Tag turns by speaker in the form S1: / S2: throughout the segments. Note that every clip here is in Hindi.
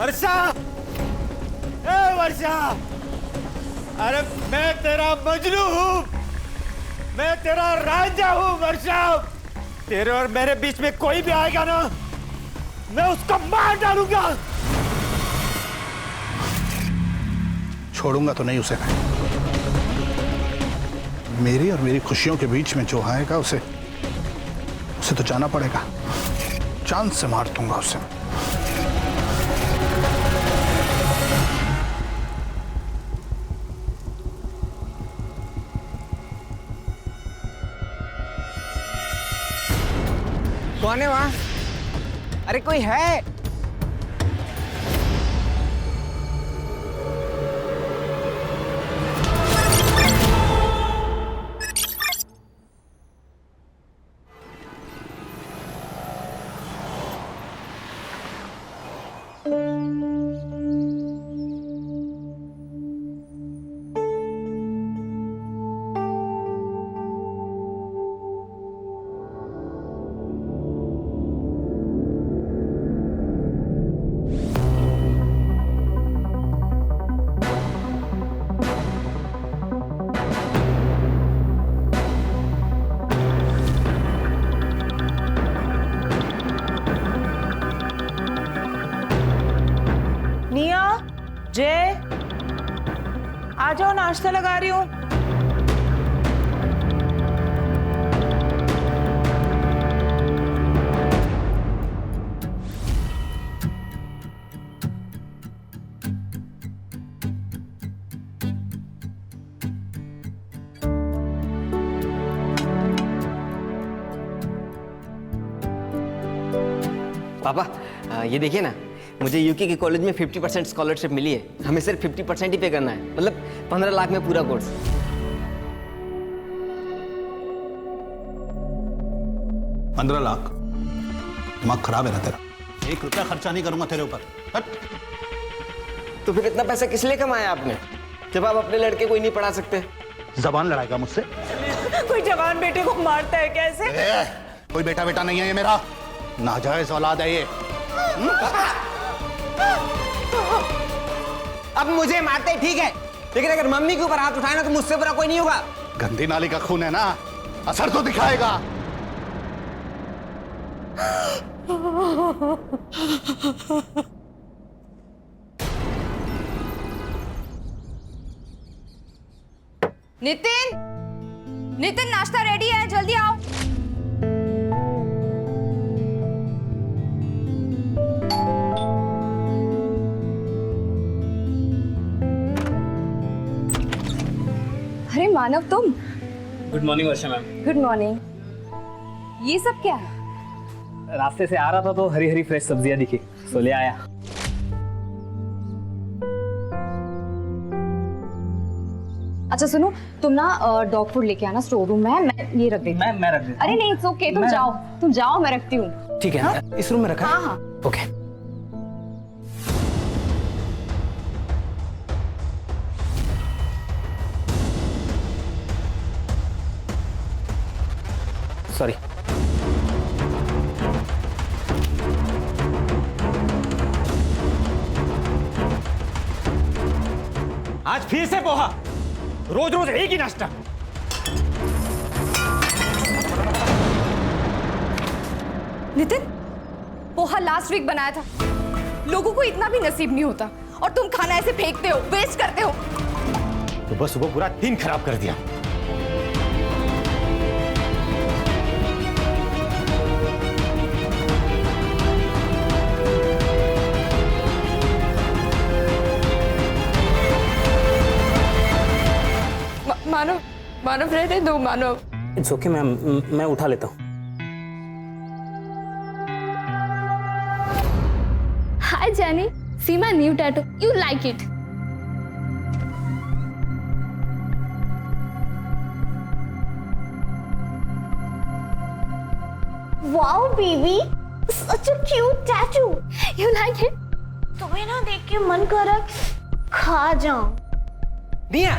S1: वर्षा, ए वर्षा, अरे मैं तेरा मजनू हूँ, मैं तेरा राजा हूँ वर्षा। तेरे और मेरे बीच में कोई भी आएगा ना, मैं उसको मार डालूंगा।
S2: छोड़ूंगा तो नहीं उसे मैं। मेरी और मेरी खुशियों के बीच में जो आएगा उसे तो जाना पड़ेगा। चांद से मार दूंगा उसे।
S3: कौन है वहां? अरे कोई है?
S4: जय, आ जाओ, नाश्ता लगा रही हूँ।
S3: पापा ये देखिए ना, मुझे यूके के कॉलेज में 50% स्कॉलरशिप मिली है। हमें सिर्फ 50% ही पे करना है, मतलब 15 लाख में पूरा कोर्स।
S2: 15 लाख? दिमाग खराब है ना तेरा? 1 रुपया खर्चा नहीं करूंगा तेरे ऊपर। हट।
S3: तो फिर इतना पैसा किस लिए कमाया आपने, जब आप अपने लड़के को ही नहीं पढ़ा सकते?
S2: जबान लड़ाएगा मुझसे?
S4: कोई जवान बेटे को मारता है कैसे?
S2: कोई बेटा बेटा नहीं है ये मेरा, नाजायज औलाद है ये।
S3: अब मुझे मारते ठीक है, लेकिन अगर मम्मी के ऊपर हाथ उठाए ना तो मुझसे बुरा कोई नहीं होगा।
S2: गंदी नाली का खून है ना, असर तो दिखाएगा।
S5: नितिन, नितिन नाश्ता रेडी है, जल्दी आओ। अरे मानव, तुम?
S6: गुड मॉर्निंग वर्षा मैम।
S5: Good morning. ये सब क्या है?
S6: रास्ते से आ रहा था तो हरी हरी फ्रेश सब्जियां दिखी, सो ले आया।
S5: अच्छा सुनो, तुम ना डॉग फूड लेके आना, स्टोर रूम में है, मैं ये रख देती हूँ।
S6: मैं रख देता हूँ।
S5: अरे नहीं, इट्स ओके, तुम जाओ, मैं रखती हूँ।
S3: ठीक है,
S5: हाँ?
S3: इस रूम में रखा?
S5: हाँ हाँ।
S3: ओके। सॉरी।
S1: आज फिर से पोहा, रोज रोज एक ही नाश्ता।
S5: नितिन, पोहा लास्ट वीक बनाया था, लोगों को इतना भी नसीब नहीं होता, और तुम खाना ऐसे फेंकते हो, वेस्ट करते हो।
S1: सुबह सुबह पूरा दिन खराब कर दिया।
S5: मानव रहने दो, मानव।
S6: इट्स ओके मैम, मैं उठा लेता हूँ।
S7: Hi Jenny, see my new tattoo. You like it?
S8: Wow, baby, such a cute tattoo.
S7: You like it?
S8: तुम्हें ना देख के मन कर रहा है खा जाऊं।
S3: दिया,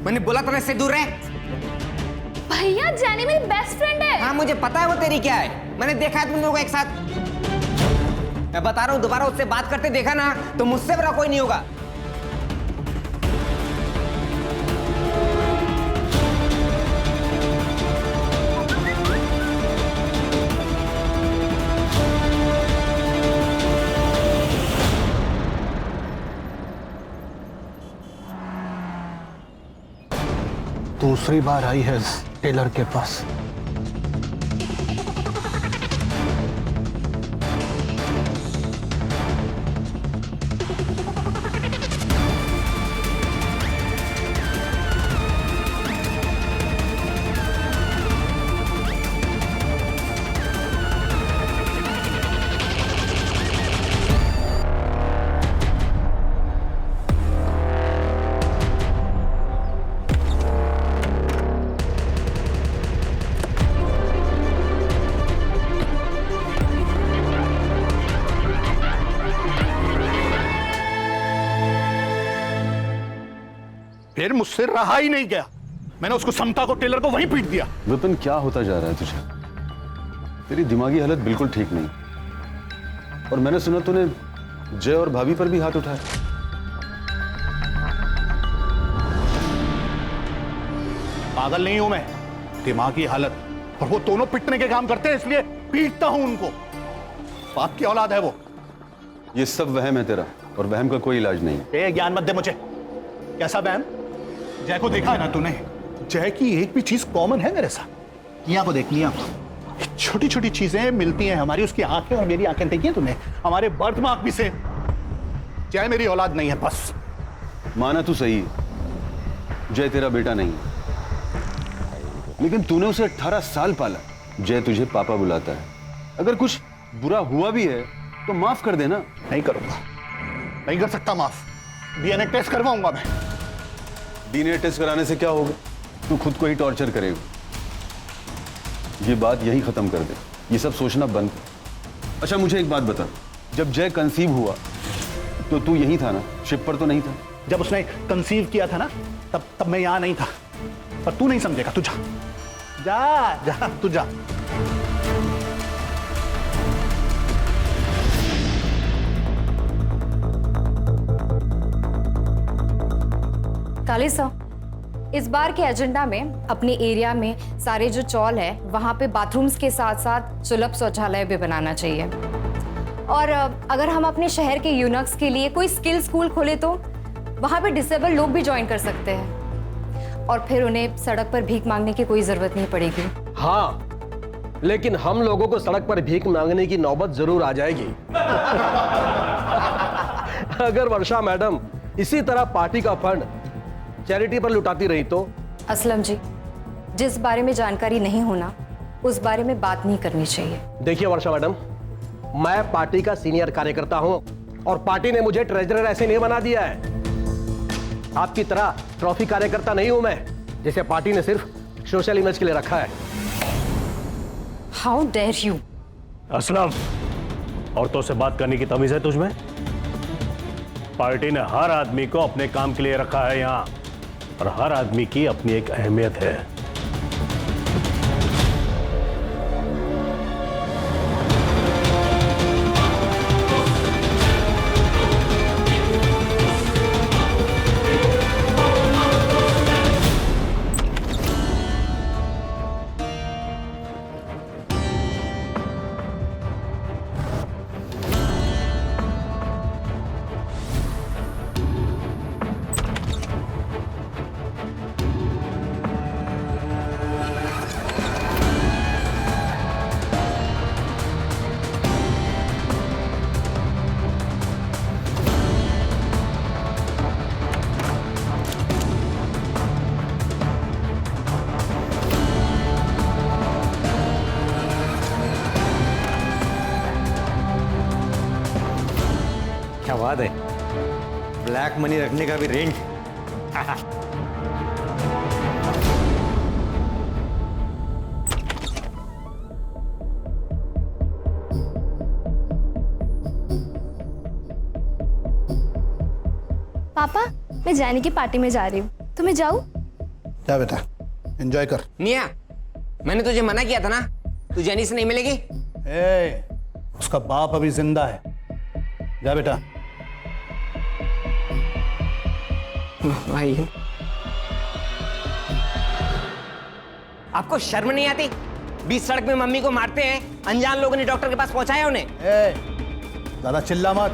S3: मैंने बोला था इससे दूर रह।
S7: भैया, जेनी मेरी बेस्ट फ्रेंड है।
S3: हाँ मुझे पता है वो तेरी क्या है, मैंने देखा है तुम लोगों को एक साथ। मैं बता रहा हूँ, दोबारा उससे बात करते देखा ना तो मुझसे बड़ा कोई नहीं होगा।
S2: दूसरी बार आई है टेलर के पास। फिर मुझसे रहा ही नहीं गया, मैंने उसको समता को टेलर को वहीं पीट दिया।
S9: विपिन, क्या होता जा रहा है तुझे? तेरी दिमागी हालत बिल्कुल ठीक नहीं। और मैंने सुना तूने जय और भाभी पर भी हाथ उठाया।
S2: पागल नहीं हूं मैं, दिमागी हालत। और वो दोनों पिटने के काम करते हैं, इसलिए पीटता हूं उनको। बाप की औलाद है वो।
S9: ये सब वहम है तेरा, और वहम का कोई इलाज नहीं।
S2: ए, ज्ञान मत दे मुझे। कैसा वहम? जय को देखा है ना तूने? जय की एक भी चीज कॉमन है मेरे साथ। निया को देख लिया, छोटी छोटी चीजें मिलती हैं हमारी। उसकी आंखें और मेरी आंखें देखी हैं तूने? हमारे बर्थ मार्क भी से। जय मेरी औलाद नहीं है, बस।
S9: माना तू सही है, जय तेरा बेटा नहीं है, लेकिन तूने उसे 18 साल पाला। जय तुझे पापा बुलाता है। अगर कुछ बुरा हुआ भी है तो माफ कर देना।
S2: नहीं करूंगा, नहीं कर सकता माफ। डीएनए टेस्ट करवाऊंगा मैं।
S9: डीएनए टेस्ट कराने से क्या होगा? तू खुद को ही टॉर्चर करेगा। ये बात यही खत्म कर दे, ये सब सोचना बंद कर। अच्छा मुझे एक बात बता, जब जय कंसीव हुआ तो तू यही था ना? शिप पर तो नहीं था?
S2: जब उसने कंसीव किया था ना, तब मैं यहां नहीं था। पर तू नहीं समझेगा, तू जा जा जा, तू जा।
S5: काली साहब, इस बार के एजेंडा में अपने एरिया में सारे जो चौल है वहाँ पे बाथरूम्स के साथ साथ सुलभ शौचालय भी बनाना चाहिए। और अगर हम अपने शहर के यूनक्स के लिए कोई स्किल स्कूल खोले तो वहाँ पे डिसेबल लोग भी ज्वाइन कर सकते हैं, और फिर उन्हें सड़क पर भीख मांगने की कोई जरूरत नहीं पड़ेगी।
S10: हाँ, लेकिन हम लोगों को सड़क पर भीख मांगने की नौबत जरूर आ जाएगी। अगर वर्षा मैडम इसी तरह पार्टी का फंड चैरिटी पर लुटाती रही तो?
S5: असलम जी, जिस बारे में जानकारी नहीं होना उस बारे में बात नहीं करनी चाहिए।
S10: देखिए वर्षा मैडम, मैं पार्टी का सीनियर कार्यकर्ता हूं और पार्टी ने मुझे ट्रेजरर ऐसे नहीं बना दिया है। आपकी तरह ट्रॉफी कार्यकर्ता नहीं हूं मैं, जिसे पार्टी ने सिर्फ सोशल इमेज के लिए रखा है।
S5: How dare you!
S11: असलम, औरतों से बात करने की तमीज है तुझमें? पार्टी ने हर आदमी को अपने काम के लिए रखा है यहां, और हर आदमी की अपनी एक अहमियत है।
S1: क्या बात है, ब्लैक मनी रखने का भी रेंज।
S7: पापा, मैं जाने की पार्टी में जा रही हूँ, तो मैं जाऊँ?
S2: जा बेटा, एंजॉय कर।
S3: निया, मैंने तुझे मना किया था ना, तू जैनी से नहीं मिलेगी।
S2: ए, उसका बाप अभी जिंदा है, जा बेटा।
S3: भाई आपको शर्म नहीं आती? बीच सड़क में मम्मी को मारते हैं, अनजान लोगों ने डॉक्टर के पास पहुंचाया उन्हें।
S2: ज्यादा चिल्ला मत।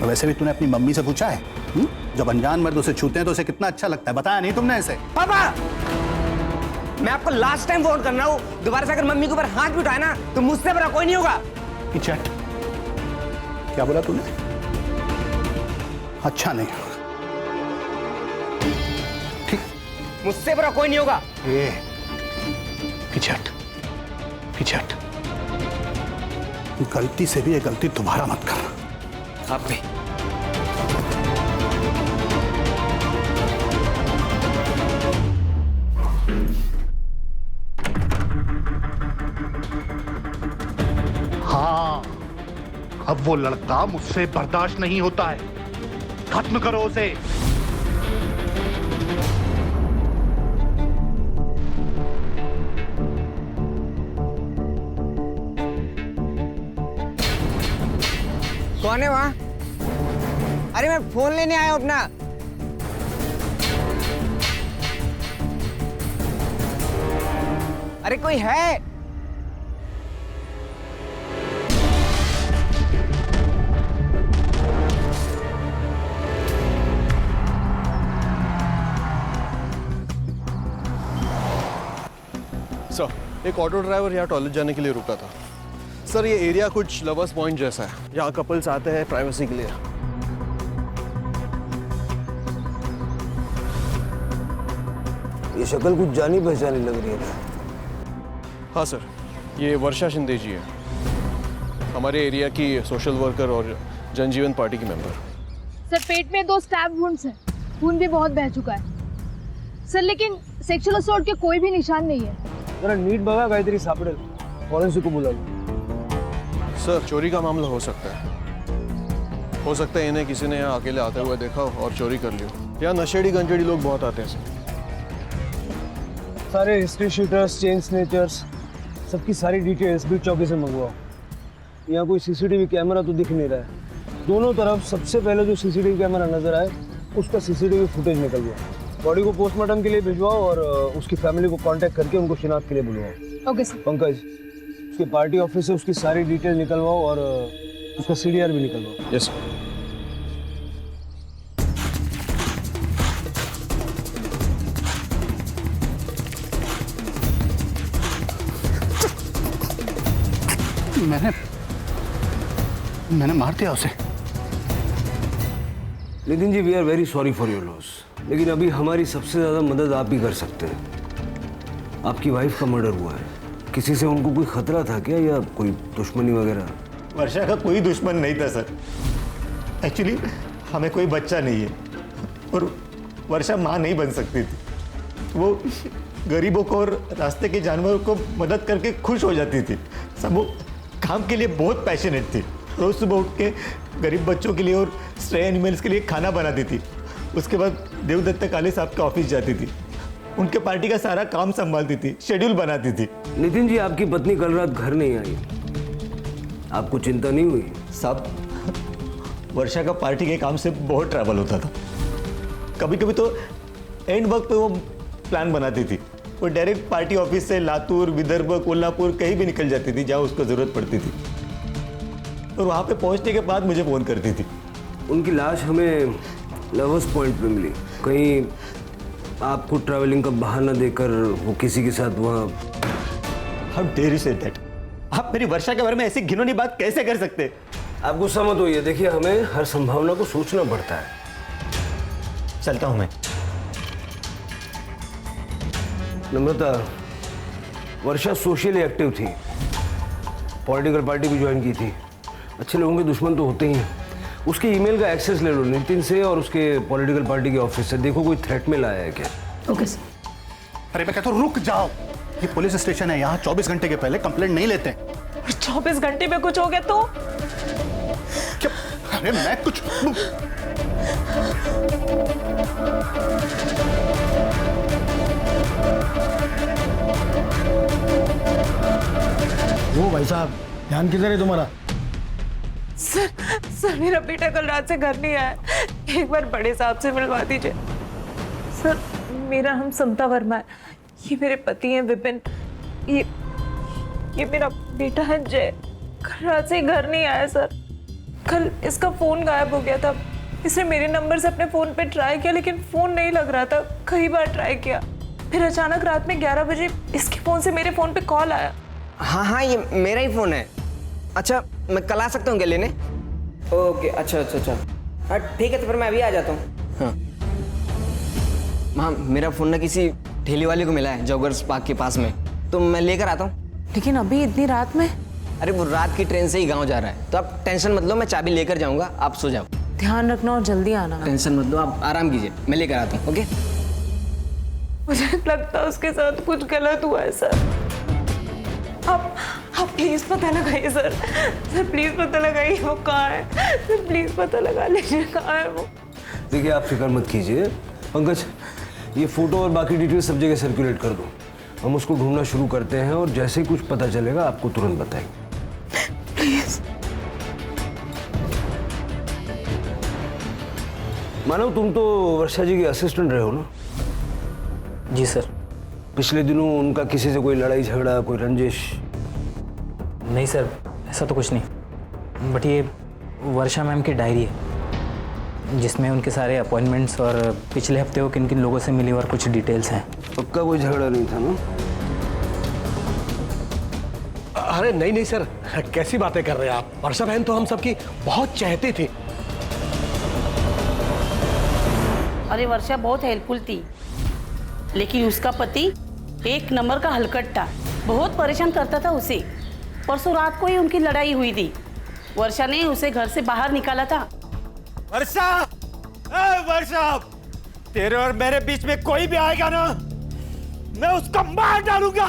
S2: और वैसे भी तूने अपनी मम्मी से पूछा है जब अनजान मर्द उसे छूते हैं तो उसे कितना अच्छा लगता है? बताया नहीं तुमने ऐसे?
S3: पापा, मैं आपको लास्ट टाइम फोन कर रहा हूँ, दोबारा से अगर मम्मी के ऊपर हाथ भी उठाए ना तो मुझसे बड़ा कोई नहीं होगा।
S2: चट, क्या बोला तूने? अच्छा नहीं, ठीक,
S3: मुझसे बड़ा कोई नहीं होगा।
S2: पिछट, पिछट, गलती से भी ये गलती दोबारा मत करना।
S3: आप भी।
S2: हाँ, अब वो लड़का मुझसे बर्दाश्त नहीं होता है। खत्म करो उसे।
S3: कौन है वहां? अरे मैं फोन लेने आया हूं अपना। अरे कोई है?
S12: सर, एक ऑटो ड्राइवर यहाँ टॉयलेट जाने के लिए रुका था। सर, ये एरिया कुछ लवर्स पॉइंट जैसा है, यहाँ कपल्स आते हैं प्राइवेसी के लिए।
S13: ये शक्ल कुछ जानी पहचानी लग रही है।
S12: हाँ सर, ये वर्षा शिंदे जी है, हमारे एरिया की सोशल वर्कर और जनजीवन पार्टी की मेंबर।
S7: सर, पेट में 2 स्टैब वुंड्स हैं, खून भी बहुत बह चुका है सर, लेकिन सेक्सुअल असॉल्ट के कोई भी निशान नहीं है।
S13: जरा नीट बघा, काहीतरी सापडेल, फॉरेंसिक को बुला लो।
S12: सर, चोरी का मामला हो सकता है। हो सकता है इन्हें किसी ने यहाँ अकेले आते हुए देखा हो और चोरी कर लियो। यहाँ नशेड़ी गंजेड़ी लोग बहुत आते हैं सर।
S13: सारे हिस्ट्री शीटर्स, चेन स्नेचर्स, सबकी सारी डिटेल्स बीट चौकी से मंगवाओ। यहाँ कोई सीसीटीवी कैमरा तो दिख नहीं रहा है। दोनों तरफ सबसे पहले जो सीसीटीवी कैमरा नजर आए उसका सीसीटीवी फुटेज निकलवाओ। बॉडी को पोस्टमार्टम के लिए भिजवाओ और उसकी फैमिली को कांटेक्ट करके उनको शिनाख्त के लिए बुलवाओ।
S7: Okay sir.
S13: पंकज, उसके पार्टी ऑफिस से उसकी सारी डिटेल निकलवाओ और उसका सीडीआर भी निकलवाओ।
S12: Yes sir.
S2: मैंने मार दिया उसे।
S13: Nitin ji, we are very sorry for your loss, लेकिन अभी हमारी सबसे ज़्यादा मदद आप ही कर सकते हैं। आपकी वाइफ का मर्डर हुआ है, किसी से उनको कोई खतरा था क्या या कोई दुश्मनी वगैरह?
S1: वर्षा का कोई दुश्मन नहीं था सर। एक्चुअली हमें कोई बच्चा नहीं है और वर्षा माँ नहीं बन सकती थी। वो गरीबों को और रास्ते के जानवरों को मदद करके खुश हो जाती थी। सब वो काम के लिए बहुत पैशनेट थी। रोज सुबह उठ के गरीब बच्चों के लिए और स्ट्रे एनिमल्स के लिए खाना बनाती थी। उसके बाद देवदत्त काले साहब के ऑफिस जाती थी, उनके पार्टी का सारा काम संभालती थी, शेड्यूल बनाती थी।
S13: नितिन जी, आपकी पत्नी कल रात घर नहीं आई, आपको चिंता नहीं हुई?
S1: साहब, वर्षा का पार्टी के काम से बहुत ट्रैवल होता था। कभी कभी तो एंड वक्त पे वो प्लान बनाती थी। वो डायरेक्ट पार्टी ऑफिस से लातूर, विदर्भ, कोल्हापुर कहीं भी निकल जाती थी जहाँ उसको जरूरत पड़ती थी और वहाँ पे पहुँचने के बाद मुझे फ़ोन करती थी।
S13: उनकी लाश हमें लवर्स पॉइंट पे मिली। कहीं आपको ट्रैवलिंग का बहाना देकर वो किसी के साथ वहाँ?
S1: How dare you say that? आप मेरी वर्षा के बारे में ऐसी घिनौनी बात कैसे कर सकते?
S13: आप गुस्सा मत होइए, देखिए हमें हर संभावना को सोचना पड़ता है।
S1: चलता हूँ मैं।
S13: नम्रता, वर्षा सोशली एक्टिव थी, पॉलिटिकल पार्टी भी ज्वाइन की थी। अच्छे लोगों के दुश्मन तो होते ही हैं। उसके ईमेल का एक्सेस ले लो नितिन से और उसके पॉलिटिकल पार्टी के ऑफिस से, देखो कोई थ्रेट में लाया है क्या।
S7: Okay sir.
S2: अरे मैं कहता हूँ रुक जाओ, ये पुलिस स्टेशन है, यहाँ 24 घंटे के पहले कंप्लेंट नहीं लेते।
S4: 24 घंटे में कुछ हो गया तो?
S2: क्या? अरे मैं कुछ
S13: वो भाई साहब, ध्यान किधर है तुम्हारा?
S4: सर मेरा बेटा कल रात से घर नहीं आया, एक बार बड़े साहब से मिलवा दीजिए। सर मेरा नाम समता वर्मा है, ये मेरे पति हैं विपिन, ये मेरा बेटा है जय। कल रात से घर नहीं आया सर। कल इसका फोन गायब हो गया था, इसने मेरे नंबर से अपने फोन पे ट्राई किया लेकिन फोन नहीं लग रहा था, कई बार ट्राई किया। फिर अचानक रात में 11 बजे इसके फोन से मेरे फोन पे कॉल आया।
S3: हाँ हाँ, ये मेरा ही फोन है। अच्छा, मैं कल आ सकता हूँ क्या लेने? ओके, अच्छा अच्छा अच्छा, हाँ ठीक है, तो फिर मैं अभी आ जाता हूँ। हाँ हाँ, मेरा फ़ोन ना किसी ठेली वाले को मिला है जॉगर्स पार्क के पास में, तो मैं लेकर आता हूँ।
S4: लेकिन अभी इतनी रात में?
S3: अरे वो रात की ट्रेन से ही गाँव जा रहा है, तो आप टेंशन मत लो, मैं चाबी लेकर जाऊँगा, आप सो जाओ।
S4: ध्यान रखना और जल्दी आना।
S3: टेंशन मत लो, आप आराम कीजिए, मैं लेकर आता हूँ। ओके।
S4: मुझे लगता है उसके साथ कुछ गलत हुआ है सर। आप प्लीज पता लगाइए सर, प्लीज पता लगाइए वो कहाँ है, सर प्लीज पता लगा लीजिए कहाँ है वो।
S13: देखिए आप फिक्र मत कीजिए पंकज, ये फोटो और बाकी डिटेल सब जगह सर्कुलेट कर दो, हम उसको ढूंढना शुरू करते हैं और जैसे ही कुछ पता चलेगा आपको तुरंत बताएंगे।
S4: प्लीज।
S13: मानव, तुम तो वर्षा जी के असिस्टेंट रहे हो ना?
S6: जी सर।
S13: पिछले दिनों उनका किसी से कोई लड़ाई झगड़ा, कोई रंजिश?
S6: नहीं सर, ऐसा तो कुछ नहीं, बट ये वर्षा मैम की डायरी है जिसमें उनके सारे अपॉइंटमेंट्स और पिछले हफ्ते वो किन किन लोगों से मिली और कुछ डिटेल्स हैं।
S13: पक्का कोई झगड़ा नहीं था ना?
S10: अरे नहीं नहीं सर, कैसी बातें कर रहे हैं आप? वर्षा बहन तो हम सबकी बहुत चाहती थी।
S14: अरे वर्षा बहुत हेल्पफुल थी, लेकिन उसका पति एक नंबर का हलकट था, बहुत परेशान करता था उसे। परसों रात को ही उनकी लड़ाई हुई थी, वर्षा ने उसे घर से बाहर निकाला था।
S1: वर्षा, वर्षा, तेरे और मेरे बीच में कोई भी आएगा ना, मैं उसको मार डालूंगा।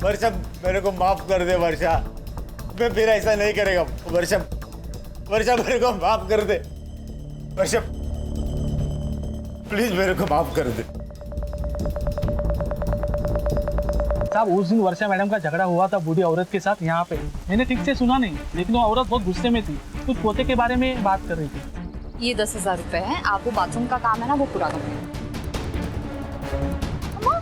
S1: वर्षा, मेरे को माफ कर दे वर्षा, मैं फिर ऐसा नहीं करेगा। वर्षा, वर्षा मेरे को माफ कर दे। वर्षा प्लीज मेरे को माफ कर दे।
S15: साहब, उस दिन वर्षा मैडम का झगड़ा हुआ था बूढ़ी औरत के साथ यहाँ पे, मैंने ठीक से सुना नहीं, लेकिन वो औरत बहुत गुस्से में थी, कुछ पोते के बारे में बात कर रही थी।
S5: ये 10,000 रुपए है, आप वो बाथरूम का काम है ना वो पूरा करें।
S8: अम्मा,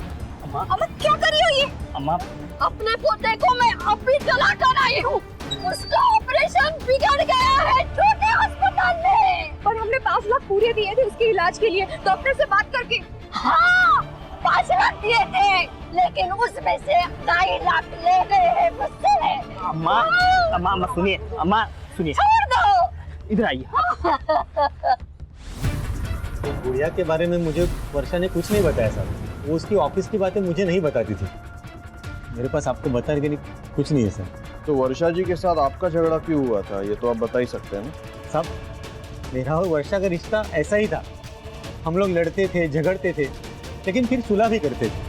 S8: अम्मा क्या कर रही हो ये?
S6: अम्मा,
S8: अपने पोते को मैं अभी जला कर आई हूँ, उसका ऑपरेशन बिगड़ गया है छोटे अस्पताल में।
S7: पर हमने 5 लाख पूरे दिए थे उसके इलाज के लिए, डॉक्टर से बात करके।
S8: हाँ 5 लाख दिए थे, लेकिन उसमें से 2.5 लाख ले गए हैं मुझसे।
S6: अम्मा, अम्मा, अम्मा सुनिए, अम्मा सुनिए,
S8: छोड़ दो,
S6: इधर आइए।
S15: गुड़िया के बारे में मुझे वर्षा ने कुछ नहीं बताया सर, वो उसकी ऑफिस की बातें मुझे नहीं बताती थी, मेरे पास आपको बताने के लिए कुछ नहीं है सर।
S12: तो वर्षा जी के साथ आपका झगड़ा क्यों हुआ था, ये तो आप बता ही सकते हैं ना?
S15: साहब, मेरा और वर्षा का रिश्ता ऐसा ही था, हम लोग लड़ते थे, झगड़ते थे, लेकिन फिर सुलह भी करते थे।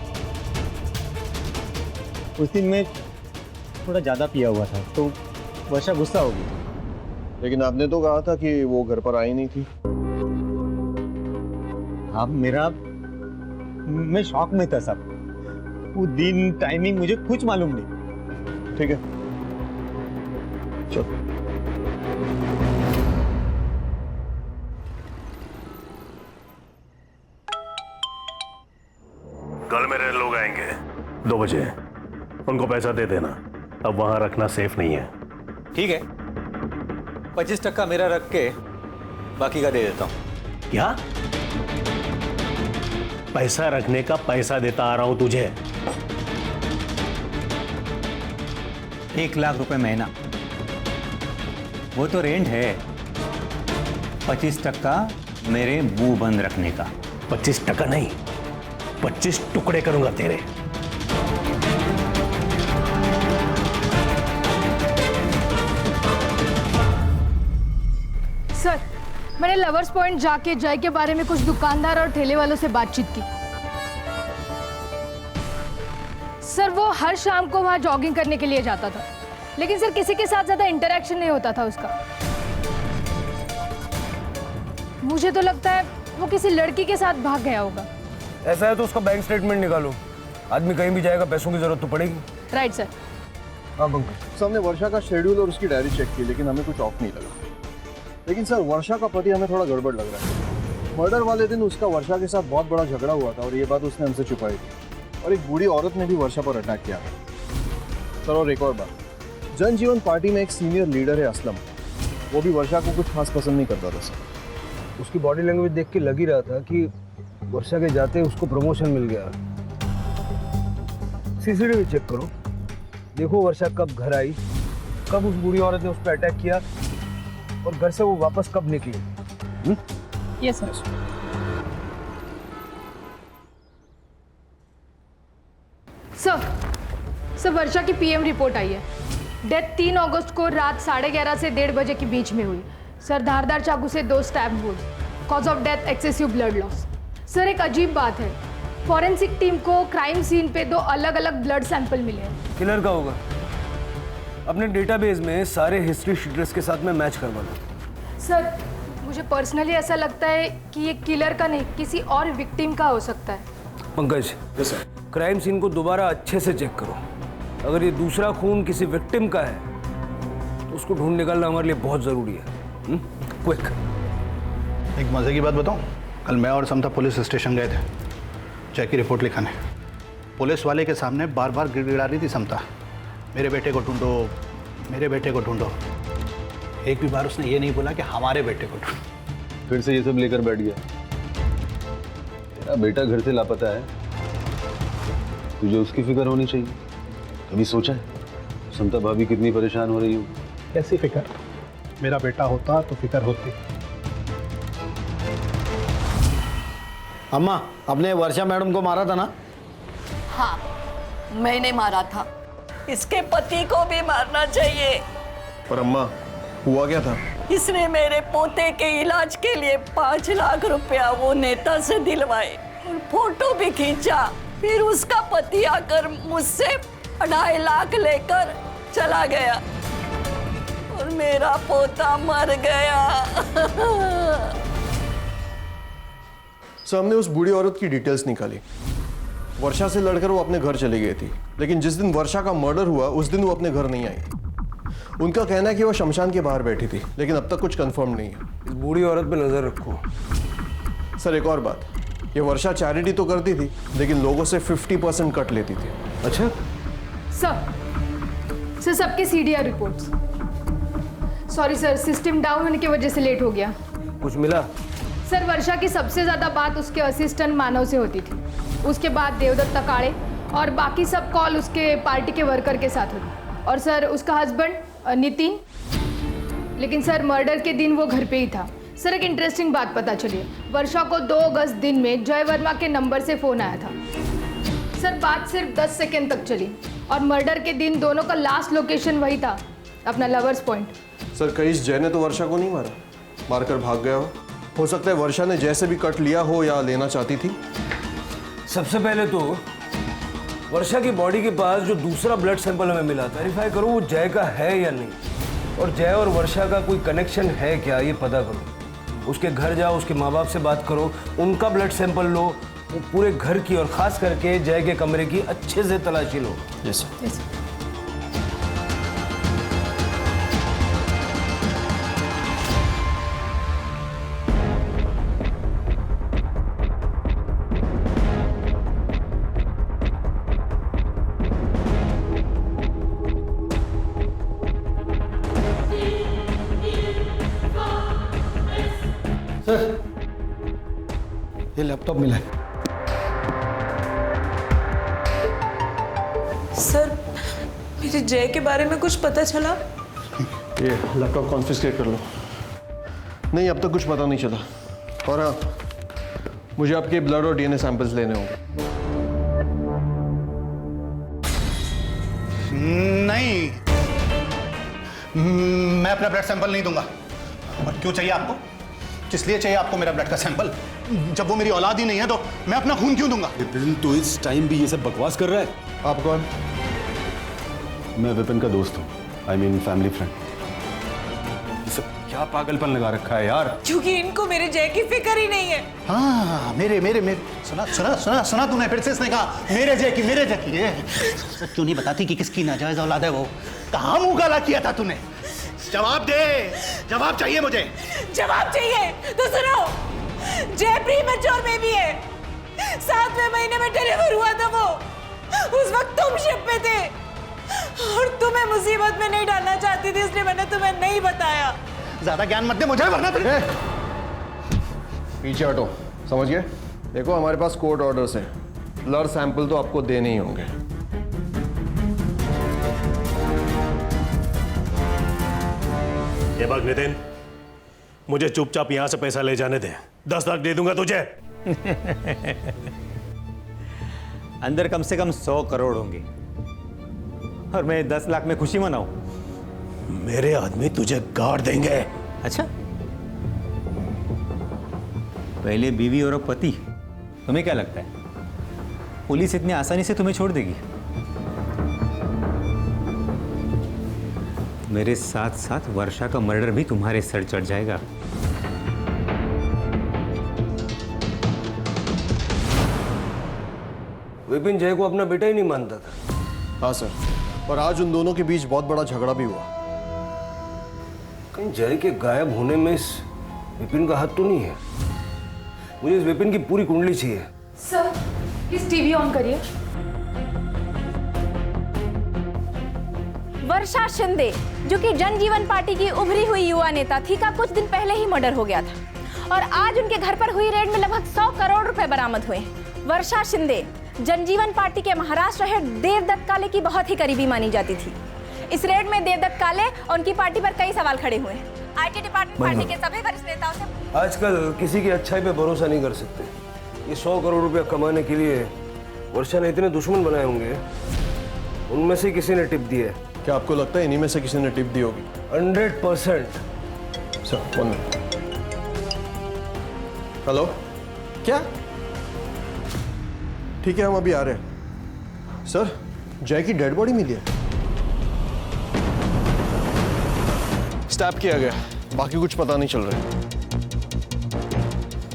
S15: उस दिन मैं थोड़ा ज़्यादा पिया हुआ था, तो वर्षा गुस्सा हो गई।
S12: लेकिन आपने तो कहा था कि वो घर पर आई नहीं थी।
S15: हाँ, मैं शॉक में था साहब, वो दिन टाइमिंग मुझे कुछ मालूम नहीं।
S12: ठीक है, चलो।
S11: कल मेरे लोग आएंगे 2 बजे, उनको पैसा दे देना, अब वहां रखना सेफ नहीं है।
S1: ठीक है, 25% मेरा रख के बाकी का दे देता हूँ।
S11: क्या? पैसा रखने का पैसा देता आ रहा हूं तुझे।
S1: 1 लाख रुपए महीना, वो तो रेंट है। 25% मेरे मुंह बंद रखने का।
S11: 25% नहीं, 25 टुकड़े करूंगा तेरे।
S7: सर, मैंने लवर्स पॉइंट जाके जय के बारे में कुछ दुकानदार और ठेले वालों से बातचीत की। सर, वो हर शाम को वहां जॉगिंग करने के लिए जाता था, लेकिन सर किसी के साथ ज्यादा इंटरेक्शन नहीं होता था उसका। मुझे तो लगता है वो किसी लड़की के साथ भाग गया होगा।
S13: ऐसा है तो उसका बैंक स्टेटमेंट निकालो, आदमी कहीं भी जाएगा पैसों की जरूरत तो पड़ेगी।
S7: Right sir.
S12: हाँ पंकज, सर हमने वर्षा का शेड्यूल और उसकी डायरी चेक की, लेकिन हमें कुछ ऑफ नहीं लगा। लेकिन सर वर्षा का पति हमें थोड़ा गड़बड़ लग रहा है। मर्डर वाले दिन उसका वर्षा के साथ बहुत बड़ा झगड़ा हुआ था और ये बात उसने हमसे छुपाई थी। और एक बूढ़ी औरत ने भी वर्षा पर अटैक किया था। सर और एक और बात, जनजीवन पार्टी में एक सीनियर लीडर है असलम, वो भी वर्षा को कुछ खास पसंद नहीं करता था सर।
S13: उसकी बॉडी लैंग्वेज देख के लग ही रहा था कि वर्षा के जाते उसको प्रमोशन मिल गया। सीसीटीवी चेक करो, देखो वर्षा कब घर आई, कब उस बूढ़ी औरत ने उस पर अटैक किया और घर से वो वापस कब निकली।
S4: Yes sir.
S7: सर वर्षा की पीएम रिपोर्ट आई है। डेथ 3 अगस्त को रात 11:30 से 1:30 बजे के बीच में हुई। सर धारदार चाकू से 2 stab wound. Cause of death excessive blood loss. Sir एक अजीब बात है, फॉरेंसिक टीम को क्राइम सीन पे 2 अलग-अलग ब्लड सैंपल मिले हैं।
S13: किलर का होगा। अपने डेटाबेस में सारे हिस्ट्री शीटर्स के साथ में मैच करवा लो।
S7: सर मुझे पर्सनली ऐसा लगता है कि ये किलर का नहीं, किसी और विक्टिम का हो सकता है।
S13: पंकज, क्राइम सीन को दोबारा अच्छे से चेक करो। अगर ये दूसरा खून किसी विक्टिम का है तो उसको ढूंढ निकालना हमारे लिए बहुत जरूरी है। क्विक।
S2: एक मजे की बात बताऊं, कल मैं और समता पुलिस स्टेशन गए थे जय की रिपोर्ट लिखाने। पुलिस वाले के सामने बार बार गिड़गिड़ा रही थी समता, मेरे बेटे को ढूंढो, मेरे बेटे को ढूंढो। एक भी बार उसने ये नहीं बोला कि हमारे बेटे को ढूंढो।
S9: फिर से ये सब लेकर बैठ गया। तेरा बेटा घर से लापता है, तुझे उसकी फिक्र होनी चाहिए। कभी सोचा है समता भाभी कितनी परेशान हो रही हो?
S2: कैसी फिक्र? मेरा बेटा होता तो फिक्र होती।
S16: अम्मा, आपने वर्षा मैडम को मारा था ना?
S14: हाँ, मैंने मारा था। इसके पति को भी मारना चाहिए।
S12: पर अम्मा, हुआ क्या था?
S14: इसने मेरे पोते के इलाज के लिए 5 लाख रुपया वो नेता से दिलवाए और फोटो भी खींचा। फिर उसका पति आकर मुझसे 2.5 लाख लेकर चला गया और मेरा पोता मर गया।
S12: सर हमने उस बूढ़ी औरत की डिटेल्स निकाली। वर्षा से लड़कर वो अपने घर चली गई थी, लेकिन जिस दिन वर्षा का मर्डर हुआ उस दिन वो अपने घर नहीं आई। उनका कहना है कि वो शमशान के बाहर बैठी थी, लेकिन अब तक कुछ कंफर्म नहीं है।
S13: इस बूढ़ी औरत पे नजर रखो।
S12: सर एक और बात, ये वर्षा चैरिटी तो करती थी, लेकिन लोगों से 50% कट लेती थी।
S13: अच्छा
S7: सर सबके CDR reports. Sorry sir, system down होने की वजह से लेट हो गया।
S13: कुछ मिला?
S7: सर वर्षा की सबसे ज्यादा बात उसके असिस्टेंट मानव से होती थी, उसके बाद देवदत्त तकाड़े और बाकी सब कॉल उसके पार्टी के वर्कर के साथ होती। और सर उसका हस्बैंड नितिन, लेकिन सर मर्डर के दिन वो घर पे ही था। सर एक इंटरेस्टिंग बात पता चली, वर्षा को 2 अगस्त दिन में जय वर्मा के नंबर से फ़ोन आया था। सर बात सिर्फ 10 सेकेंड तक चली और मर्डर के दिन दोनों का लास्ट लोकेशन वही था, अपना लवर्स पॉइंट।
S12: सर कहीं जय ने तो वर्षा को नहीं मारा, मारकर भाग गया हो सकता है वर्षा ने जय से भी कट लिया हो या लेना चाहती थी।
S13: सबसे पहले तो वर्षा की बॉडी के पास जो दूसरा ब्लड सैंपल हमें मिला, वेरीफाई करो वो जय का है या नहीं, और जय और वर्षा का कोई कनेक्शन है क्या ये पता करो। उसके घर जाओ, उसके माँ बाप से बात करो, उनका ब्लड सैंपल लो, वो पूरे घर की और खास करके जय के कमरे की अच्छे से तलाशी लो।
S12: Yes sir.
S16: ये लैपटॉप मिला है।
S4: सर मेरे जय के बारे में कुछ पता चला?
S12: ये लैपटॉप कॉन्फिस्केट कर लो। नहीं अब तक कुछ पता नहीं चला। और हाँ, मुझे आपके ब्लड और डीएनए सैंपल्स लेने होंगे।
S2: नहीं, मैं अपना ब्लड सैंपल नहीं दूंगा। और क्यों चाहिए आपको? किस लिए चाहिए आपको मेरा ब्लड का सैंपल? जब वो मेरी औलाद ही नहीं है तो मैं अपना खून क्यों दूंगा?
S9: विपिन तो इस टाइम भी ये सब बकवास कर रहा है।
S12: आप कौन?
S9: मैं विपिन का दोस्त हूँ, आई मीन फैमिली फ्रेंड। ये सब क्या क्या पागलपन लगा रखा है यार?
S4: क्योंकि इनको मेरे जय की फिक्र ही नहीं है।
S2: हाँ, मेरे मेरे मेरे सुना सुना सुना सुना तूने फिर से इसने कहा मेरे जय की ये सच क्यों नहीं बताती कि किसकी नाजायज औलाद है वो? कहाँ मुंह काला किया था तूने? जवाब दे, जवाब चाहिए मुझे।
S4: जवाब चाहिए तो सुनो, जय प्रीमैच्योर बेबी है। 7वें महीने में डिलीवर हुआ था वो। उस वक्त तुम शिप पे थे और तुम्हें मुसीबत में नहीं डालना चाहती थी, इसलिए मैंने तुम्हें नहीं बताया।
S2: ज्यादा ज्ञान मत दे मुझे, वरना तुझे।
S12: पीछे हटो, समझ गए? देखो हमारे पास कोर्ट ऑर्डर्स हैं, ब्लड सैंपल तो आपको देने ही होंगे।
S11: ये बात नितिन, मुझे चुपचाप यहां से पैसा ले जाने दे। 10 लाख दे दूंगा तुझे।
S1: अंदर कम से कम 100 करोड़ होंगे और मैं 10 लाख में खुशी मनाऊं?
S11: मेरे आदमी तुझे गाड़ देंगे।
S1: अच्छा, पहले बीवी और अब पति। तुम्हें क्या लगता है पुलिस इतनी आसानी से तुम्हें छोड़ देगी? मेरे साथ साथ वर्षा का मर्डर भी तुम्हारे सर चढ़ जाएगा।
S10: विपिन जय को अपना बेटा ही नहीं मानता था।
S12: हाँ सर, और आज उन दोनों के बीच बहुत बड़ा झगड़ा भी हुआ।
S10: कहीं जय के गायब होने में इस विपिन का हाथ तो नहीं है? मुझे इस विपिन की पूरी कुंडली चाहिए।
S7: सर प्लीज टीवी ऑन करिए।
S17: वर्षा शिंदे, जो कि जनजीवन पार्टी की उभरी हुई युवा नेता थी, का कुछ दिन पहले ही मर्डर हो गया था और आज उनके घर पर हुई रेड में लगभग 100 करोड़ रुपए बरामद हुए। वर्षा शिंदे जनजीवन पार्टी के महाराष्ट्र हेड देवदत्त काले की बहुत ही करीबी मानी जाती थी। इस रेड में देवदत्त काले और उनकी पार्टी पर कई सवाल खड़े हुए हैं। आईटी डिपार्टमेंट पार्टी के सभी वरिष्ठ नेताओं से
S10: आजकल किसी की अच्छाई पे भरोसा नहीं कर सकते। ये 100 करोड़ रुपया कमाने के लिए वर्षा ने इतने दुश्मन बनाए होंगे, उनमें से किसी ने टिप दी है।
S12: क्या आपको लगता है इन्हीं में से किसी ने टिप दी होगी?
S10: 100%।
S12: Sir 1 minute. हेलो, क्या? ठीक है, हम अभी आ रहे हैं। सर, जय की डेड बॉडी मिली है। स्टैप किया गया, बाकी कुछ पता नहीं चल रहा है।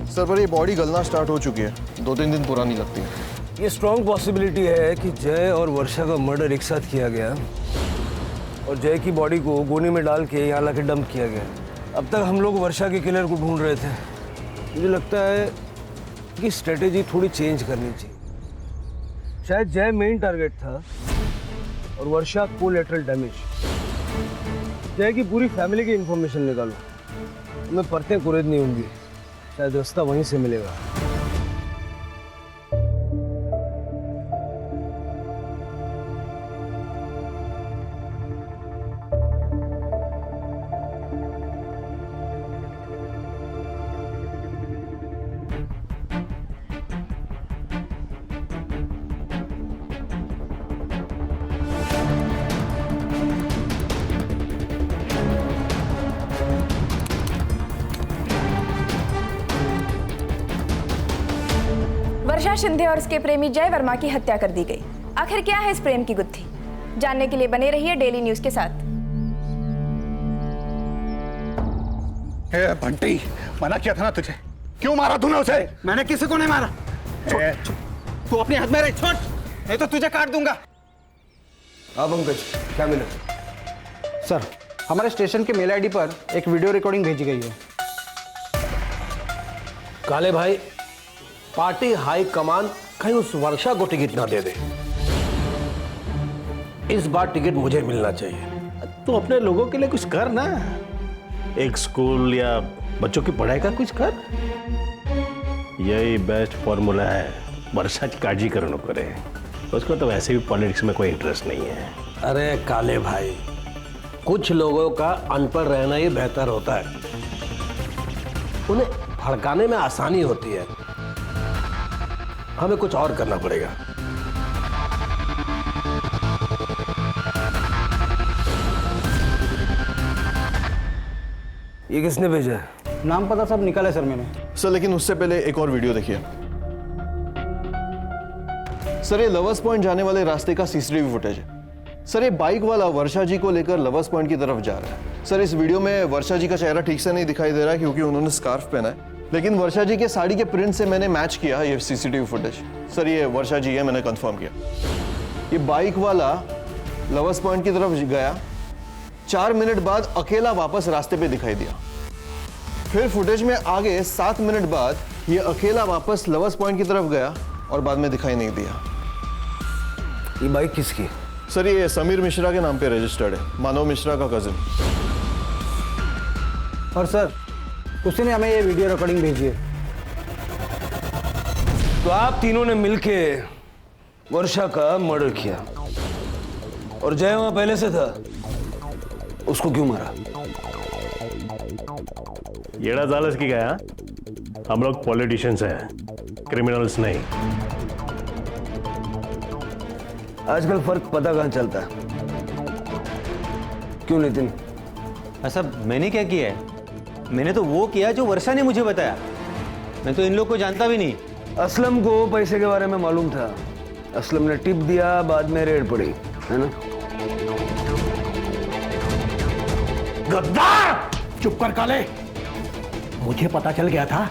S12: सर, पर ये बॉडी गलना स्टार्ट हो चुकी है, 2-3 दिन पुरानी लगती है।
S10: ये स्ट्रॉन्ग पॉसिबिलिटी है कि जय और वर्षा का मर्डर एक साथ किया गया और जय की बॉडी को गोनी में डाल के यहाँ लाके डंप किया गया। अब तक हम लोग वर्षा के किलर को ढूंढ रहे थे। मुझे लगता है कि स्ट्रेटेजी थोड़ी चेंज करनी चाहिए। शायद जय मेन टारगेट था और वर्षा कोलैटरल डैमेज। जय की पूरी फैमिली की इंफॉर्मेशन निकालो, मैं परतें कुरेदनी होंगी, शायद रास्ता वहीं से मिलेगा।
S17: वर्षा शिंदे और उसके प्रेमी जय वर्मा की हत्या कर दी गई। आखिर क्या है इस प्रेम की गुत्थी? जानने के लिए बने रहिए डेली न्यूज के साथ।
S2: बंटी, मना किया था ना तुझे, क्यों मारा तूने उसे?
S1: मैंने किसी को नहीं मारा। तू अपने हाथ में रख, छोड़, नहीं तो तुझे काट दूंगा।
S10: अब पंकज, क्या मिला?
S2: सर, हमारे स्टेशन के मेल आईडी पर एक वीडियो रिकॉर्डिंग भेजी गई है।
S10: काले भाई, पार्टी हाई कमान कहीं उस वर्षा को टिकट ना दे दे। इस बार टिकट मुझे मिलना चाहिए।
S11: तू अपने लोगों के लिए कुछ कर ना, एक स्कूल या बच्चों की पढ़ाई का कुछ कर। यही बेस्ट फॉर्मूला है वर्षा की काळजी करू नको रे। उसको तो वैसे भी पॉलिटिक्स में कोई इंटरेस्ट नहीं है।
S10: अरे काले भाई, कुछ लोगों का अनपढ़ रहना ही बेहतर होता है, उन्हें भड़काने में आसानी होती है। हमें कुछ और करना पड़ेगा। ये किसने भेजा है?
S2: नाम पता सब निकाला सर मैंने।
S12: सर, लेकिन उससे पहले एक और वीडियो देखिए। सर, ये लवर्स पॉइंट जाने वाले रास्ते का सीसीटीवी फुटेज है। सर, ये बाइक वाला वर्षा जी को लेकर लवर्स पॉइंट की तरफ जा रहा है। सर इस वीडियो में वर्षा जी का चेहरा ठीक से नहीं दिखाई दे रहा है क्योंकि उन्होंने स्कार्फ पहना है, लेकिन वर्षा जी के साड़ी के प्रिंट से मैंने मैच किया ये सीसीटीवी फुटेज। सर ये वर्षा जी है, मैंने कंफर्म किया। ये बाइक वाला लवर्स पॉइंट की तरफ गया, 4 मिनट बाद अकेला वापस रास्ते पे दिखाई दिया। फिर फुटेज में आगे 7 मिनट बाद ये अकेला वापस लवर्स पॉइंट की तरफ गया और बाद में दिखाई नहीं दिया।
S13: ये बाइक किसकी?
S12: सर ये समीर मिश्रा के नाम पे रजिस्टर्ड है, मानव मिश्रा का कजिन।
S13: और सर उसने हमें ये वीडियो रिकॉर्डिंग भेजी है।
S18: तो आप तीनों ने मिलके वर्षा का मर्डर किया और जय वहां पहले से था, उसको क्यों मारा?
S11: येड़ा जालस की गया, हम लोग पॉलिटिशियंस हैं, क्रिमिनल्स नहीं।
S18: आजकल फर्क पता कहां चलता है? क्यों नितिन?
S6: ऐसा मैंने क्या किया है? मैंने तो वो किया जो वर्षा ने मुझे बताया। मैं तो इन लोग को जानता भी नहीं।
S18: असलम को पैसे के बारे में मालूम था, असलम ने टिप दिया, बाद में रेड पड़ी, है ना?
S2: गद्दार! चुप कर काले। मुझे पता चल गया था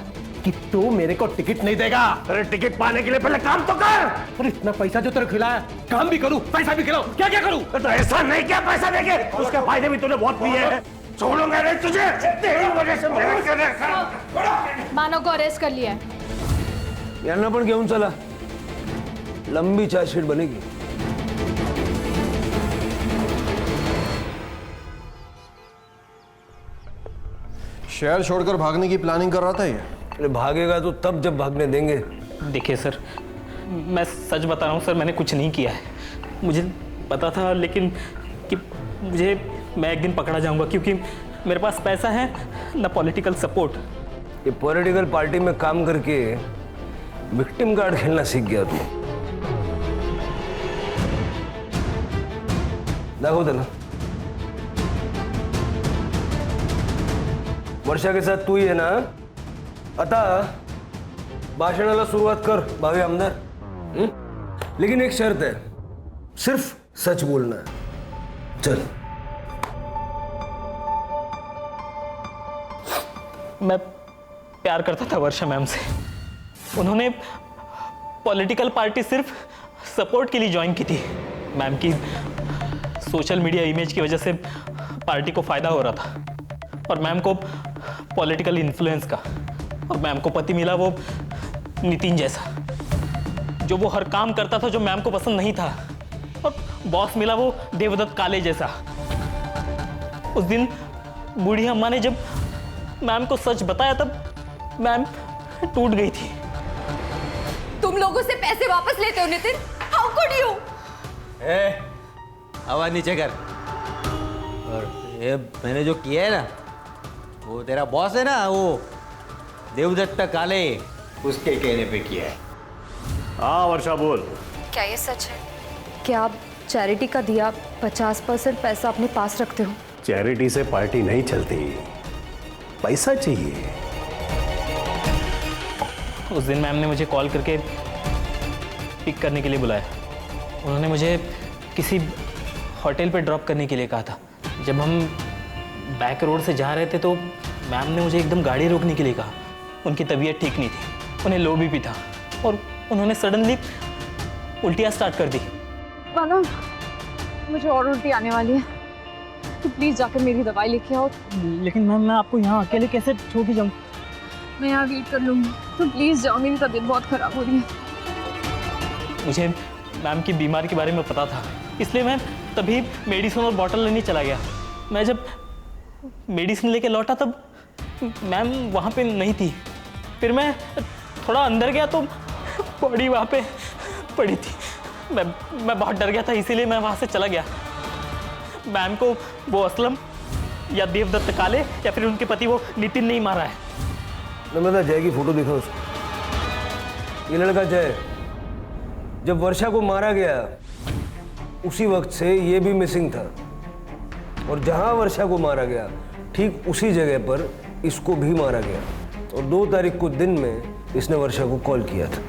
S2: कि तू मेरे को टिकट नहीं देगा। अरे टिकट पाने के लिए पहले काम तो कर। अरे इतना पैसा जो तेरे खिलाया, काम भी करूं, पैसा भी खिलाऊं, क्या क्या करूं? तो ऐसा नहीं क्या पैसा देके, उसके फायदे भी तूने बहुत पिए हैं। छोड़ूंगा नहीं तुझे, तेरी वजह से मेरे करने।
S7: मानव को अरेस्ट कर लिया है।
S18: यांना पण घेऊन चला, लंबी चार्जशीट बनेगी।
S12: शहर छोड़कर भागने की प्लानिंग कर रहा था ये।
S18: अरे भागेगा तो तब जब भागने देंगे।
S6: देखिए सर, मैं सच बता रहा हूँ सर, मैंने कुछ नहीं किया है। मुझे पता था लेकिन कि मैं एक दिन पकड़ा जाऊंगा क्योंकि मेरे पास पैसा है ना पॉलिटिकल सपोर्ट।
S18: ये पॉलिटिकल पार्टी में काम करके विक्टिम कार्ड खेलना सीख गया तू। दाखव त्याला। वर्षा के साथ तू ही है ना? आता भाषणाला सुरुवात कर भावी आमदार। लेकिन एक शर्त है, सिर्फ सच बोलना है। चल।
S6: मैं प्यार करता था वर्षा मैम से। उन्होंने पॉलिटिकल पार्टी सिर्फ सपोर्ट के लिए ज्वाइन की थी। मैम की सोशल मीडिया इमेज की वजह से पार्टी को फायदा हो रहा था और मैम को पॉलिटिकल इन्फ्लुएंस का। और मैम को पति मिला वो नितिन जैसा, जो वो हर काम करता था जो मैम को पसंद नहीं था। और बॉस मिला वो देवदत्त काले जैसा। उस दिन बूढ़ी अम्मा ने जब मैम को सच बताया तब मैम टूट गई थी।
S17: तुम लोगों से पैसे वापस लेते हो नितिन? How could you?
S19: आवाज नीचे कर। और ये मैंने जो किया है ना, वो तेरा बॉस है ना, वो देवदत्त काले, उसके कहने पे किया है।
S11: हाँ वर्षा बोल।
S5: क्या ये सच है? क्या आप चैरिटी का दिया 50% पैसा अपने पास रखते हो?
S11: चैरिटी से पार्टी नहीं चलती, पैसा चाहिए।
S6: उस दिन मैम ने मुझे कॉल करके पिक करने के लिए बुलाया। उन्होंने मुझे किसी होटल पे ड्रॉप करने के लिए कहा था। जब हम बैक रोड से जा रहे थे तो मैम ने मुझे एकदम गाड़ी रोकने के लिए कहा। उनकी तबीयत ठीक नहीं थी, उन्हें लो बीपी था और उन्होंने सडनली उल्टियाँ स्टार्ट कर दी।
S4: मानव, मुझे और उल्टी आने वाली है, तो प्लीज जाकर मेरी दवाई लेके आओ।
S15: लेकिन मैम मैं आपको यहाँ अकेले कैसे छोड़ के जाऊँ?
S4: मैं यहाँ वेट कर लूँगी, तो प्लीज जाओ, मेरी तबीयत बहुत खराब हो रही है।
S6: मुझे मैम की बीमारी के बारे में पता था, इसलिए मैं तभी मेडिसिन और बॉटल लेने चला गया। मैं जब मेडिसिन लेके लौटा तब मैम वहाँ पे नहीं थी। फिर मैं थोड़ा अंदर गया तो बॉडी वहाँ पे पड़ी थी। मैं बहुत डर गया था, इसीलिए मैं वहाँ से चला गया। मैम को वो असलम या देवदत्त काले या फिर उनके पति वो नितिन नहीं मारा है।
S18: मैं जय की फोटो देखा उसको। ये लड़का जय जब वर्षा को मारा गया उसी वक्त से ये भी मिसिंग था, और जहां वर्षा को मारा गया ठीक उसी जगह पर इसको भी मारा गया। और 2 तारीख को दिन में इसने वर्षा को कॉल किया था।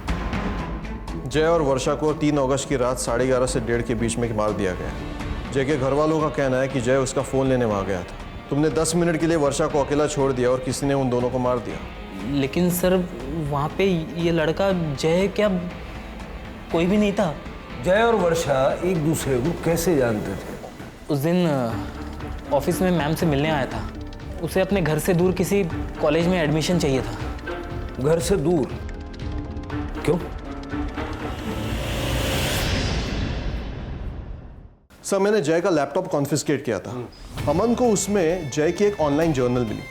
S12: जय और वर्षा को 3 अगस्त की रात 11:30 से 1:30 के बीच में मार दिया गया। जय के घर वालों का कहना है कि जय उसका फ़ोन लेने वहाँ गया था। तुमने 10 मिनट के लिए वर्षा को अकेला छोड़ दिया और किसी ने उन दोनों को मार दिया।
S6: लेकिन सर वहाँ पे ये लड़का जय क्या कोई भी नहीं था।
S18: जय और वर्षा एक दूसरे को कैसे जानते थे?
S6: उस दिन ऑफिस में मैम से मिलने आया था। उसे अपने घर से दूर किसी कॉलेज में एडमिशन चाहिए था।
S18: घर से दूर? क्यों?
S12: सर मैंने जय का लैपटॉप कॉन्फिस्केट किया था। अमन को उसमें जय की एक ऑनलाइन जर्नल मिली।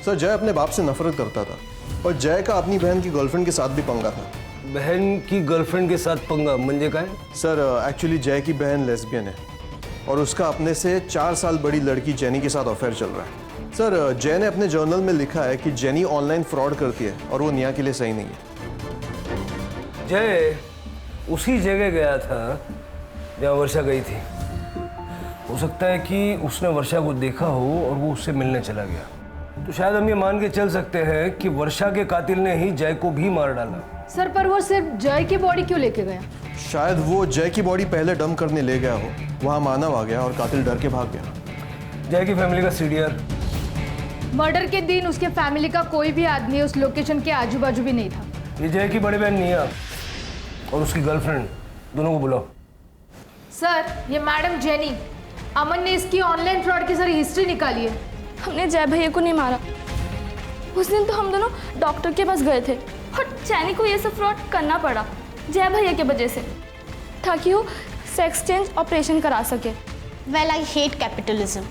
S12: सर जय अपने बाप से नफरत करता था और जय का अपनी बहन की गर्लफ्रेंड के साथ भी पंगा था।
S18: बहन की गर्लफ्रेंड के साथ पंगा म्हणजे काय?
S12: सर एक्चुअली जय की बहन लेस्बियन है और उसका अपने से 4 साल बड़ी लड़की जेनी के साथ अफेयर चल रहा है। सर जय ने अपने जर्नल में लिखा है कि जेनी ऑनलाइन फ्रॉड करती है और वो निया के लिए सही नहीं है।
S18: जय उसी जगह गया था जहाँ वर्षा गई थी। हो सकता है कि उसने वर्षा को देखा हो और वो उससे मिलने चला गया। तो शायद हम ये मान के चल सकते हैं कि वर्षा के कातिल ने ही जय को भी मार डाला।
S7: सर पर वो सिर्फ जय की बॉडी क्यों लेके गया?
S12: शायद वो जय की बॉडी पहले डंप करने ले गया हो, वहां मानव आ गया और कातिल डर के भाग गया।
S18: जय की फैमिली का सीडीआर?
S7: मर्डर के दिन उसके फैमिली का कोई भी आदमी उस लोकेशन के आजू बाजू भी नहीं था।
S18: ये जय की बड़ी बहन निया और उसकी गर्लफ्रेंड दोनों को बुलाओ।
S7: सर ये मैडम जेनी, अमन ने इसकी ऑनलाइन फ्रॉड की सारी हिस्ट्री निकाली है।
S17: हमने जय भैया को नहीं मारा। उस दिन तो हम दोनों डॉक्टर के पास गए थे और जैनी को ये सब फ्रॉड करना पड़ा जय भैया के वजह से, ताकि वो सेक्स चेंज ऑपरेशन करा सके।
S8: Well I hate capitalism.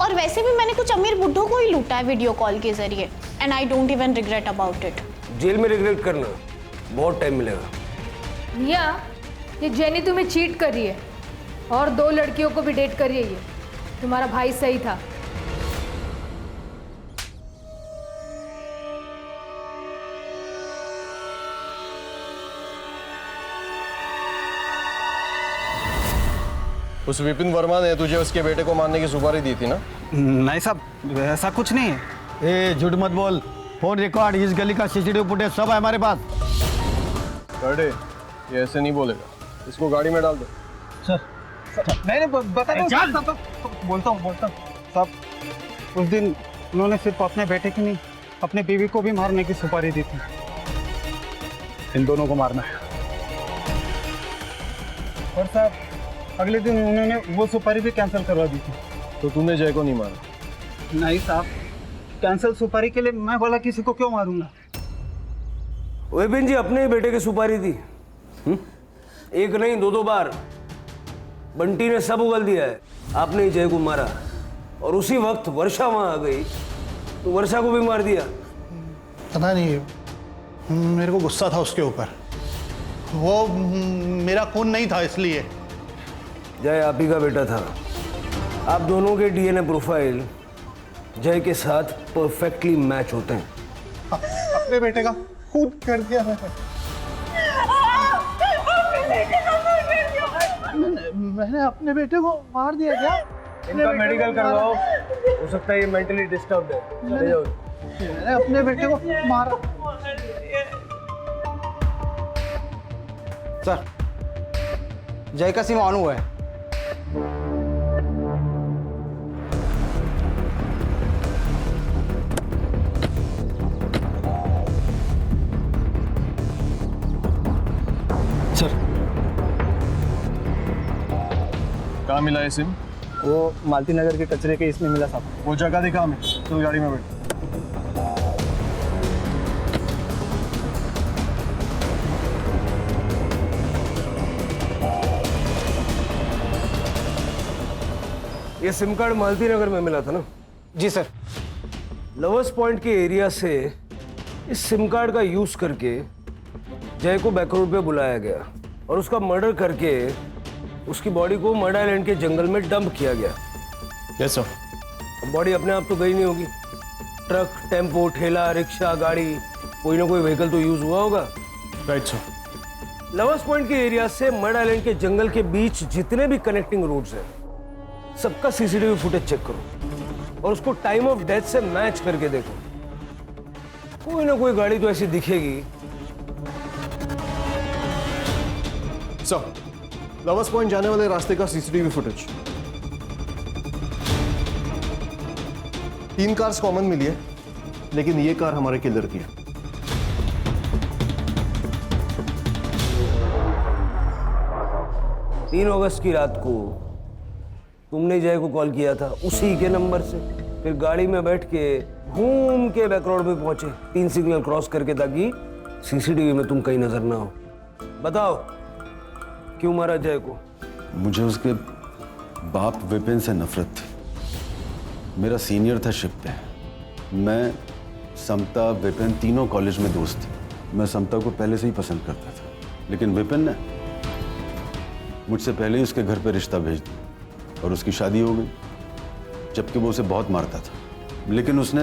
S8: और वैसे भी मैंने कुछ अमीर बुड्ढों को ही लूटा है वीडियो कॉल के जरिए and I don't even regret about it.
S18: जेल में रिग्रेट करना बहुत टाइम मिलेगा।
S7: निया, ये जेनी तुम्हें चीट कर रही है और 2 लड़कियों को भी डेट कर रही है। ये तुम्हारा भाई सही था।
S12: उस विपिन वर्मा ने तुझे उसके बेटे को मारने की सुपारी दी थी ना?
S16: नहीं साहब, ऐसा कुछ नहीं है। ए झूठ मत बोल। फोन रिकॉर्ड, इस गली का सीसीटीवी फुटेज सब है हमारे पास।
S12: अरे ये ऐसे नहीं बोलेगा, इसको गाड़ी में डाल दो।
S13: सर नहीं बता दो। बोलता हूँ साहब, उस दिन उन्होंने सिर्फ अपने बेटे की नहीं अपने बीवी को भी मारने की सुपारी दी थी। इन दोनों को मारना है। और साहब अगले दिन उन्होंने वो सुपारी भी कैंसिल करवा दी थी।
S12: तो तूने जय को नहीं मारा?
S13: नहीं साहब, कैंसिल सुपारी के लिए मैं बोला किसी को क्यों मारूंगा।
S18: विपिन जी अपने ही बेटे की सुपारी दी। एक नहीं 2 बार बंटी ने सब उगल दिया है। आपने ही जय को मारा और उसी वक्त वर्षा वहां आ गई तो वर्षा को भी मार दिया।
S2: पता नहीं, मेरे को गुस्सा था उसके ऊपर। वो मेरा खून नहीं था इसलिए।
S18: जय आप ही का बेटा था। आप दोनों के डीएनए प्रोफाइल जय के साथ परफेक्टली मैच होते हैं।
S13: अपने बेटे का खून कर दिया मैंने अपने बेटे को मार दिया क्या?
S18: इनका मेडिकल करवाओ, हो सकता है ये मेंटली डिस्टर्ब्ड है। चले जाओ।
S13: मैंने अपने बेटे को मारा।
S16: सर जय का सिम ऑन हुआ है।
S13: सर
S12: कहाँ मिला है सिम?
S13: वो मालती नगर के कचरे के इसमें मिला साहब।
S12: वो जगह दिखा हमें। तो गाड़ी में बैठ।
S18: ये सिम कार्ड मालती नगर में मिला था ना?
S16: जी सर।
S18: लवर्स पॉइंट के एरिया से इस सिम कार्ड का यूज करके जय को बैकरोड पे बुलाया गया और उसका मर्डर करके उसकी बॉडी को मर्डर आइलैंड के जंगल में डंप किया गया।
S12: Yes sir.
S18: बॉडी अपने आप तो गई नहीं होगी। ट्रक, टेम्पो, ठेला, रिक्शा, गाड़ी, कोई ना कोई व्हीकल तो यूज हुआ होगा।
S12: Right sir.
S18: लवर्स पॉइंट के एरिया से मर्डर आइलैंड के जंगल के बीच जितने भी कनेक्टिंग रोड्स हैं सबका सीसीटीवी फुटेज चेक करो और उसको टाइम ऑफ डेथ से मैच करके देखो। कोई ना कोई गाड़ी तो ऐसी दिखेगी।
S12: सर लवर्स पॉइंट जाने वाले रास्ते का सीसीटीवी फुटेज। 3 कार्स कॉमन मिली है, लेकिन ये कार हमारे किलर की है।
S18: तीन अगस्त की रात को तुमने जय को कॉल किया था उसी के नंबर से, फिर गाड़ी में बैठ के घूम के बैक रोड पे पहुंचे 3 सिग्नल क्रॉस करके, ताकि सीसीटीवी में तुम कहीं नजर ना हो। बताओ क्यों मारा जय को?
S9: मुझे उसके बाप विपिन से नफरत थी। मेरा सीनियर था शिप पे। मैं, समता, विपिन तीनों कॉलेज में दोस्त थे। मैं समता को पहले से ही पसंद करता था, लेकिन विपिन ने मुझसे पहले ही उसके घर पे रिश्ता भेज दिया और उसकी शादी हो गई, जबकि वो उसे बहुत मारता था। लेकिन उसने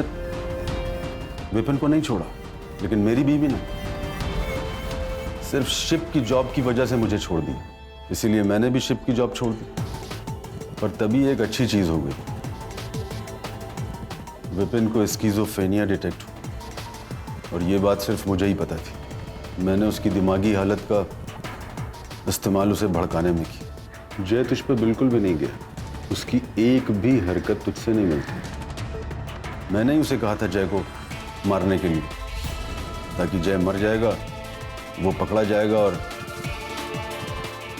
S9: विपिन को नहीं छोड़ा, लेकिन मेरी बीवी ने सिर्फ शिप की जॉब की वजह से मुझे छोड़ दी। इसीलिए मैंने भी शिप की जॉब छोड़ दी। पर तभी एक अच्छी चीज हो गई, विपिन को स्किज़ोफ्रेनिया डिटेक्ट हुआ, और ये बात सिर्फ मुझे ही पता थी। मैंने उसकी दिमागी हालत का इस्तेमाल उसे भड़काने में की। जय तुझ पे बिल्कुल भी नहीं गया, उसकी एक भी हरकत तुझसे नहीं मिलती। मैंने ही उसे कहा था जय को मारने के लिए, ताकि जय मर जाएगा, वो पकड़ा जाएगा और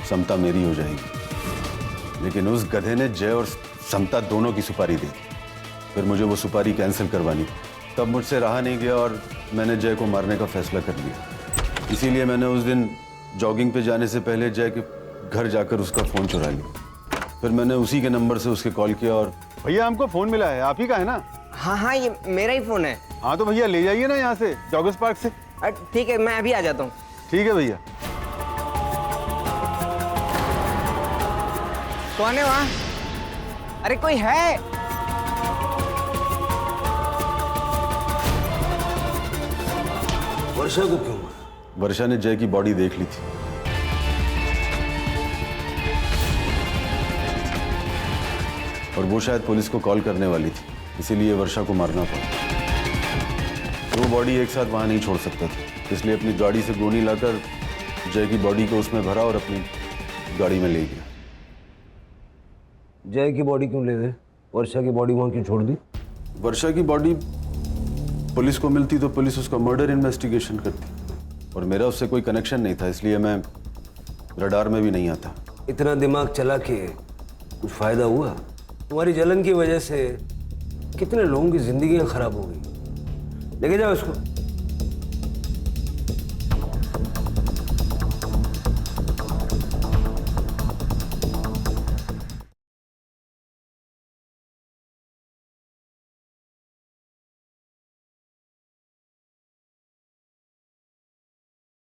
S9: समता मेरी हो जाएगी। लेकिन उस गधे ने जय और समता दोनों की सुपारी दी। फिर मुझे वो सुपारी कैंसिल करवानी, तब मुझसे रहा नहीं गया और मैंने जय को मारने का फैसला कर लिया। इसीलिए मैंने उस दिन जॉगिंग पे जाने से पहले जय के घर जाकर उसका फ़ोन चुरा लिया। फिर मैंने उसी के नंबर से उसके कॉल किया और
S2: भैया हमको फ़ोन मिला है, आप ही का है ना?
S3: हाँ हाँ, ये मेरा ही फ़ोन है।
S2: हाँ तो भैया ले जाइए ना यहाँ से, जॉगर्स पार्क से।
S3: ठीक है, मैं अभी आ जाता हूँ।
S2: ठीक है भैया।
S3: कौन है वहाँ? अरे कोई है?
S18: वर्षा को क्यों?
S9: वर्षा ने जय की बॉडी देख ली थी। और वो शायद पुलिस को कॉल करने वाली थी, इसीलिए वर्षा को मारना पड़ा। वो बॉडी एक साथ वहां नहीं छोड़ सकता था, इसलिए अपनी गाड़ी से गोनी लाकर जय की बॉडी को उसमें भरा और अपनी गाड़ी में ले गया।
S18: जय की बॉडी क्यों ले गए? वर्षा की बॉडी वहां क्यों छोड़ दी?
S9: वर्षा की बॉडी पुलिस को मिलती तो पुलिस उसका मर्डर इन्वेस्टिगेशन करती, और मेरा उससे कोई कनेक्शन नहीं था, इसलिए मैं रडार में भी नहीं आता।
S18: इतना दिमाग चला के कुछ फायदा हुआ? तुम्हारी जलन की वजह से कितने लोगों की जिंदगियां खराब हो गई। लेके जाओ इसको।